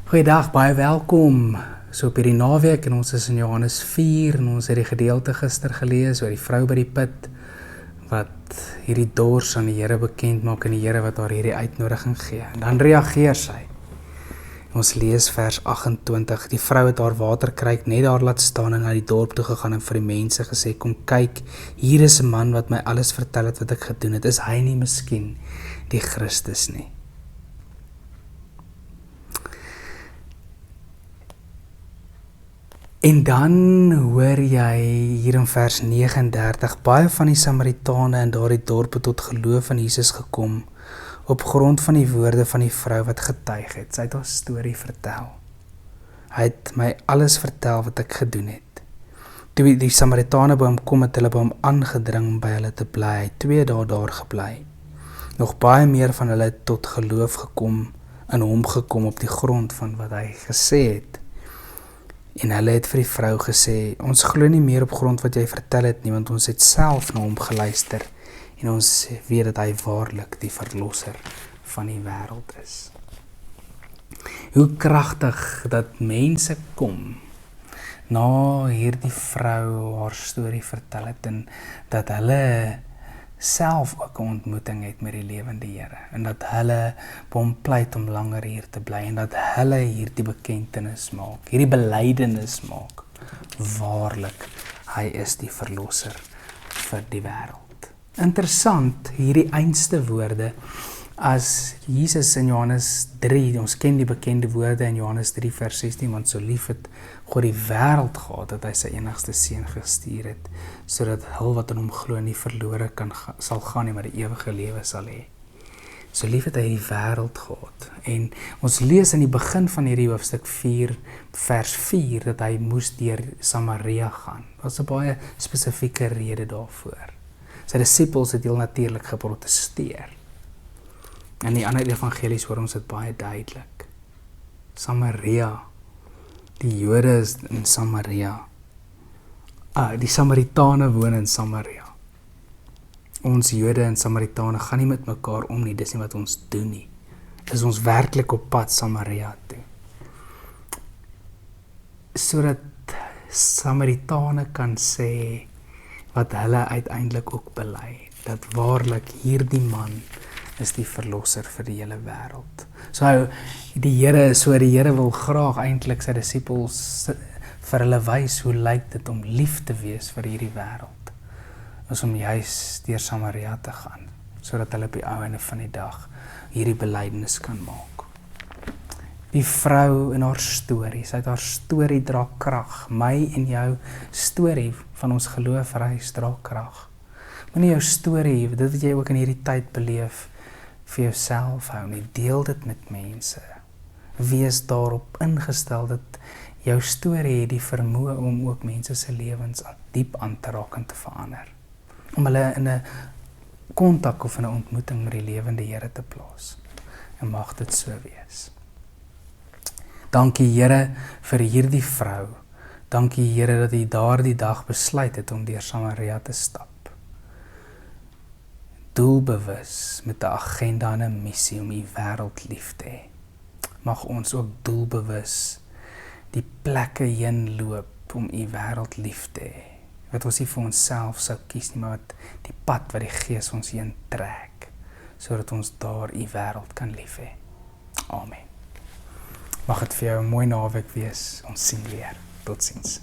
Goeiedag, baie welkom. So op hierdie naweek en ons is in Johannes 4 en ons het die gedeelte gister gelees oor die vrou by die put wat hierdie dors aan die Here bekend maak en die Here wat haar hierdie uitnodiging gee. En dan reageer sy. Ons lees vers 28. Die vrou het haar waterkruik net daar laat staan en na die dorp toe gegaan en vir die mense gesê, kom kyk, hier is 'n man wat my alles vertel het wat ek gedoen het. Is hy nie miskien die Christus nie? En dan hoor jy hier in vers 39, baie van die Samaritane in daardie dorp het tot geloof in Jesus gekom, op grond van die woorde van die vrou wat getuig het. Sy het haar storie vertel. Hy het my alles vertel wat ek gedoen het. Toe die Samaritane by hom kom, het hulle by hom aangedring om by hulle te bly. Hy het 2 dae daar gebly. Nog baie meer van hulle het tot geloof gekom, in hom gekom op die grond van wat hy gesê het. En hulle het vir die vrou gesê, ons glo nie meer op grond wat jy vertel het nie, want ons het self na hom geluister en ons weet dat hy waarlik die verlosser van die wêreld is. Hoe kragtig dat mense kom na hierdie vrou haar storie vertel het en dat hulle self ook 'n ontmoeting het met die lewende Here en dat hulle by hom pleit om langer hier te bly en dat hulle hierdie bekentenis maak, hierdie belydenis maak. Waarlik, hy is die verlosser vir die wêreld. Interessant, hierdie einste woorde as Jesus in Johannes 3, ons ken die bekende woorde in Johannes 3 vers 16, want so lief het God die wêreld gehad, dat hy sy enigste seun gestuur het, sodat hulle wat in hom glo nie verlore sal gaan nie, maar die ewige lewe sal hê. So lief het hy die wêreld gehad. En ons lees in die begin van hierdie hoofstuk 4, vers 4, dat hy moes deur Samaria gaan. Daar was 'n baie spesifieke rede daarvoor. Sy disippels het heel natuurlik geprotesteer. In die ander evangelies hoor ons dit baie duidelik. Samaria. Die Jode is in Samaria. Die Samaritane woon in Samaria. Ons Jode en Samaritane gaan nie met mekaar om nie, dis nie wat ons doen nie. Is ons werklik op pad Samaria toe. Sodat Samaritane kan sê wat hulle uiteindelik ook bely, dat waarlik hierdie man is die verlosser vir die hele wêreld. So die Here wil graag eintlik sy disippels vir hulle wys hoe lyk dit om lief te wees vir hierdie wêreld. Is om juis deur Samaria te gaan, sodat hulle op die einde van die dag hierdie belydenis kan maak. Die vrou in haar storie, sy het haar storie dra krag. My en jou storie van ons geloofreis dra krag. Moenie jou storie, dit wat jy ook in hierdie tyd beleef, vir jouself hou nie, deel dit met mense. Wees daarop ingestel dat jou storie het die vermoë om ook mense se lewens diep aan te raak en te verander. Om hulle in 'n kontak of in 'n ontmoeting met die lewende Here te plaas. En mag dit so wees. Dankie Here vir hierdie vrou. Dankie Here dat hy daardie dag besluit het om deur Samaria te stap. Doelbewus met 'n agenda en 'n missie om die wêreld lief te hê. Mag ons ook doelbewus die plekke heen loop om die wêreld lief te hê. Wat ons nie vir onsself sou kies nie, maar wat die pad wat die Gees ons heen trek, sodat ons daar die wêreld kan lief hê. Amen. Mag dit vir jou 'n mooi naweek wees. Ons sien weer. Totsiens.